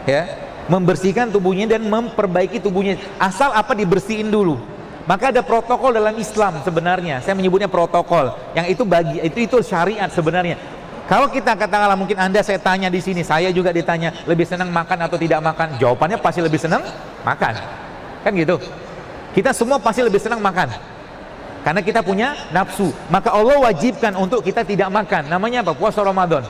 ya, membersihkan tubuhnya dan memperbaiki tubuhnya. Asal apa dibersihin dulu. Maka ada protokol dalam Islam sebenarnya. Saya menyebutnya protokol. Yang itu syariat sebenarnya. Kalau kita katakanlah, mungkin Anda saya tanya di sini, saya juga ditanya, lebih senang makan atau tidak makan? Jawabannya pasti lebih senang makan. Kan gitu. Kita semua pasti lebih senang makan. Karena kita punya nafsu. Maka Allah wajibkan untuk kita tidak makan. Namanya apa? Puasa Ramadan.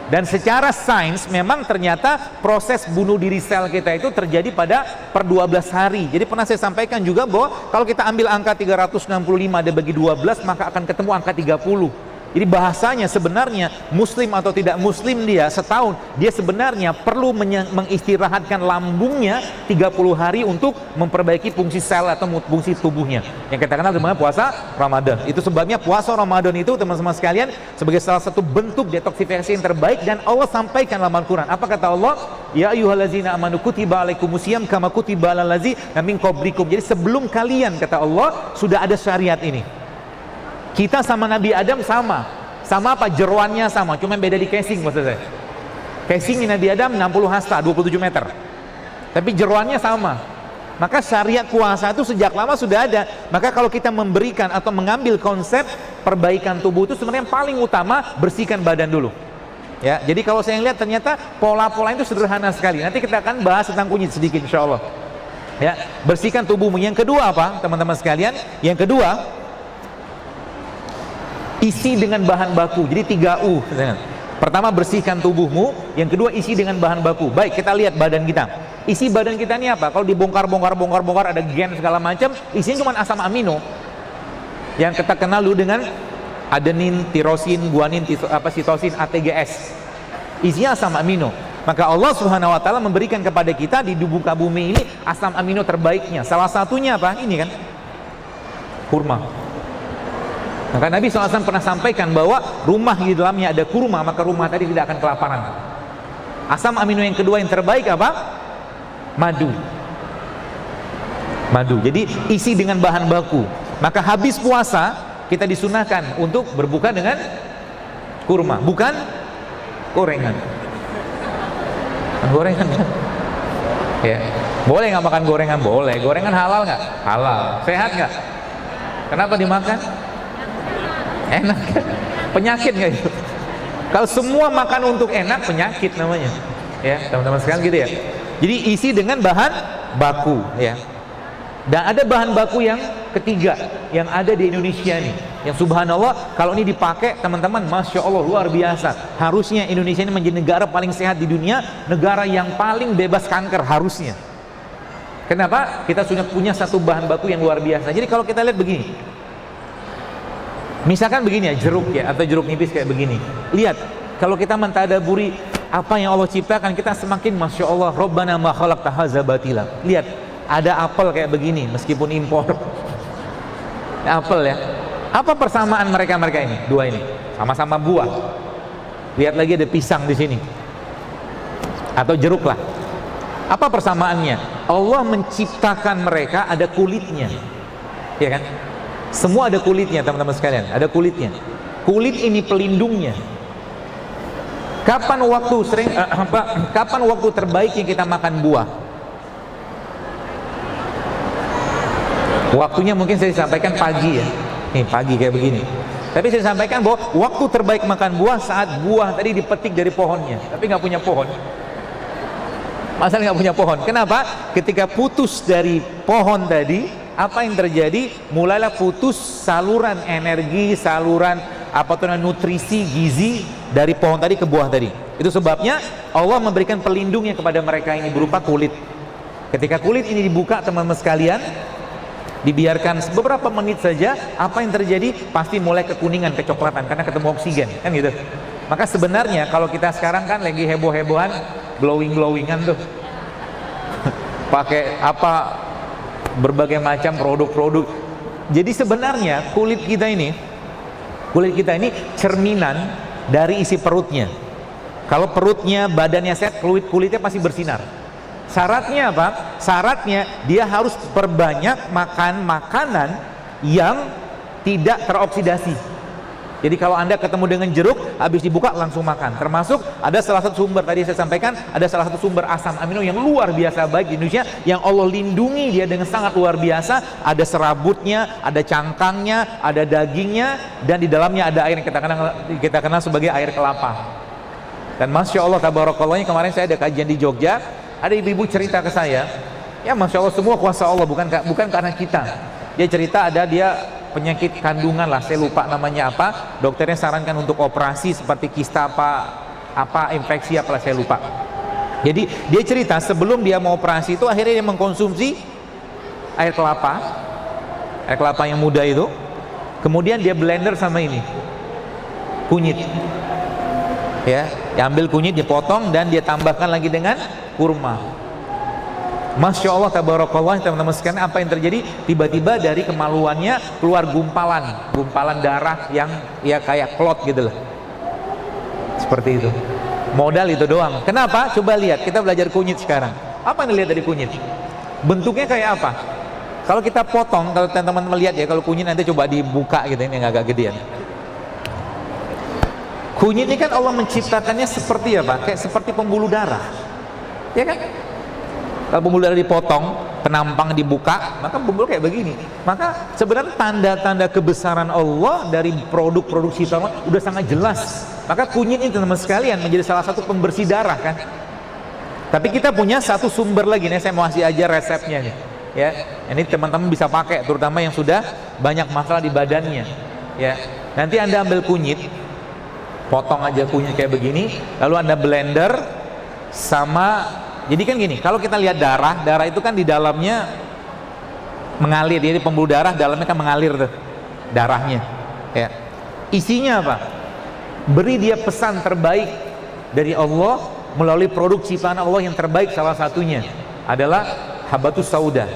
Dan secara sains memang ternyata proses bunuh diri sel kita itu terjadi pada per 12 hari. Jadi pernah saya sampaikan juga bahwa kalau kita ambil angka 365 dan bagi 12 maka akan ketemu angka 30. Jadi bahasanya sebenarnya muslim atau tidak muslim dia setahun, dia sebenarnya perlu mengistirahatkan lambungnya 30 hari untuk memperbaiki fungsi sel atau fungsi tubuhnya. Yang kita kenal dengan puasa Ramadan. Itu sebabnya puasa Ramadan itu teman-teman sekalian sebagai salah satu bentuk detoksifikasi yang terbaik, dan Allah sampaikan dalam Al-Quran. Apa kata Allah? Ya ayyuhallazina amanu kutiba alaikumusiyam kama kutiba alal ladzina min qablikum. Jadi sebelum kalian, kata Allah, sudah ada syariat ini. Kita sama Nabi Adam sama apa? Jeroannya sama, cuma beda di casing maksud saya. Casing Nabi Adam 60 hasta, 27 meter. Tapi jeroannya sama. Maka syariat puasa itu sejak lama sudah ada. Maka kalau kita memberikan atau mengambil konsep perbaikan tubuh itu sebenarnya yang paling utama bersihkan badan dulu. Ya, jadi kalau saya lihat ternyata pola-pola itu sederhana sekali. Nanti kita akan bahas tentang kunyit sedikit insyaallah. Ya, bersihkan tubuhmu. Yang kedua apa, teman-teman sekalian? Yang kedua, isi dengan bahan baku. Jadi 3U. Pertama, bersihkan tubuhmu. Yang kedua, isi dengan bahan baku. Baik, kita lihat badan kita. Isi badan kita ini apa? Kalau dibongkar ada gen segala macam, isinya cuma asam amino. Yang kita kenal dulu dengan adenin, tirosin, guanin, sitosin, ATGS. Isinya asam amino. Maka Allah Subhanahu wa taala memberikan kepada kita di muka bumi ini asam amino terbaiknya. Salah satunya apa? Ini kan. Kurma. Maka Nabi SAW pernah sampaikan bahwa rumah di dalamnya ada kurma, maka rumah tadi tidak akan kelaparan. Asam amino yang kedua yang terbaik apa? Madu. Jadi isi dengan bahan baku. Maka habis puasa kita disunahkan untuk berbuka dengan kurma, bukan gorengan. Gorengan kan? Ya. Boleh nggak makan gorengan? Boleh. Gorengan halal nggak? Halal. Sehat nggak? Kenapa dimakan? Enak kan? Penyakit nggak itu? Kalau semua makan untuk enak, penyakit namanya. Ya, teman-teman sekalian gitu ya. Jadi isi dengan bahan baku ya. Dan ada bahan baku yang ketiga yang ada di Indonesia nih. Yang subhanallah kalau ini dipakai teman-teman, masya Allah luar biasa. Harusnya Indonesia ini menjadi negara paling sehat di dunia, negara yang paling bebas kanker harusnya. Kenapa? Kita sudah punya satu bahan baku yang luar biasa. Jadi kalau kita lihat begini, misalkan begini ya, jeruk ya, atau jeruk nipis kayak begini. Lihat, kalau kita mentadaburi apa yang Allah ciptakan, kita semakin masya Allah, Rabbana ma khalaqta hadza batila. Lihat, ada apel kayak begini, meskipun impor. Apel ya. Apa persamaan mereka ini? Dua ini, sama-sama buah. Lihat lagi ada pisang di sini, atau jeruk lah. Apa persamaannya? Allah menciptakan mereka ada kulitnya, ya kan? Semua ada kulitnya teman-teman sekalian, ada kulitnya. Kulit ini pelindungnya. Kapan waktu terbaiknya kita makan buah? Waktunya mungkin saya sampaikan pagi ya. Nih pagi kayak begini. Tapi saya sampaikan bahwa waktu terbaik makan buah saat buah tadi dipetik dari pohonnya, tapi nggak punya pohon. Masalah nggak punya pohon. Kenapa? Ketika putus dari pohon tadi, apa yang terjadi? Mulailah putus saluran energi, saluran nutrisi, gizi dari pohon tadi ke buah tadi. Itu sebabnya Allah memberikan pelindungnya kepada mereka ini berupa kulit. Ketika kulit ini dibuka teman-teman sekalian, dibiarkan beberapa menit saja, apa yang terjadi? Pasti mulai kekuningan, kecoklatan karena ketemu oksigen, kan gitu. Maka sebenarnya kalau kita sekarang kan lagi heboh-hebohan, glowing-glowingan tuh. Pakai apa berbagai macam produk-produk. Jadi sebenarnya kulit kita ini cerminan dari isi perutnya. Kalau perutnya, badannya sehat, kulitnya pasti bersinar. Syaratnya apa? Syaratnya dia harus perbanyak makan makanan yang tidak teroksidasi. Jadi kalau Anda ketemu dengan jeruk, habis dibuka langsung makan. Termasuk ada salah satu sumber, tadi saya sampaikan, ada salah satu sumber asam amino yang luar biasa baik di Indonesia, yang Allah lindungi dia dengan sangat luar biasa. Ada serabutnya, ada cangkangnya, ada dagingnya, dan di dalamnya ada air yang kita kenal sebagai air kelapa. Dan Masya Allah, tabarakallah, kemarin saya ada kajian di Jogja, ada ibu-ibu cerita ke saya, ya Masya Allah, semua kuasa Allah, bukan karena kita. Dia cerita ada dia penyakit kandungan lah, saya lupa namanya apa, dokternya sarankan untuk operasi seperti kista apa infeksi apalah, saya lupa. Jadi dia cerita sebelum dia mau operasi itu akhirnya dia mengkonsumsi air kelapa yang muda itu, kemudian dia blender sama ini kunyit, ya, diambil kunyit, dipotong dan dia tambahkan lagi dengan kurma. Masya Allah, tabarakallah, teman-teman sekalian, apa yang terjadi? Tiba-tiba dari kemaluannya keluar gumpalan darah yang ya kayak klot gitu lah, seperti itu. Modal itu doang. Kenapa? Coba lihat, kita belajar kunyit sekarang. Apa yang dilihat dari kunyit? Bentuknya kayak apa? Kalau kita potong, kalau teman-teman melihat ya, kalau kunyit nanti coba dibuka gitu, ini yang agak gedean. Kunyit ini kan Allah menciptakannya seperti apa? Kayak seperti pembuluh darah, ya kan? Kalau pembuluh darah dipotong, penampang dibuka, maka pembuluh kayak begini. Maka sebenarnya tanda-tanda kebesaran Allah dari produk-produk ciptaan Allah udah sangat jelas. Maka kunyit ini teman-teman sekalian menjadi salah satu pembersih darah kan. Tapi kita punya satu sumber lagi nih, saya mau kasih aja resepnya nih. Ya, ini teman-teman bisa pakai, terutama yang sudah banyak masalah di badannya. Ya, nanti Anda ambil kunyit, potong aja kunyit kayak begini, lalu Anda blender sama. Jadi kan gini, kalau kita lihat darah itu kan di dalamnya mengalir, jadi pembuluh darah dalamnya kan mengalir tuh darahnya. Ya. Isinya apa? Beri dia pesan terbaik dari Allah melalui produk ciptaan Allah yang terbaik, salah satunya adalah habatus sauda.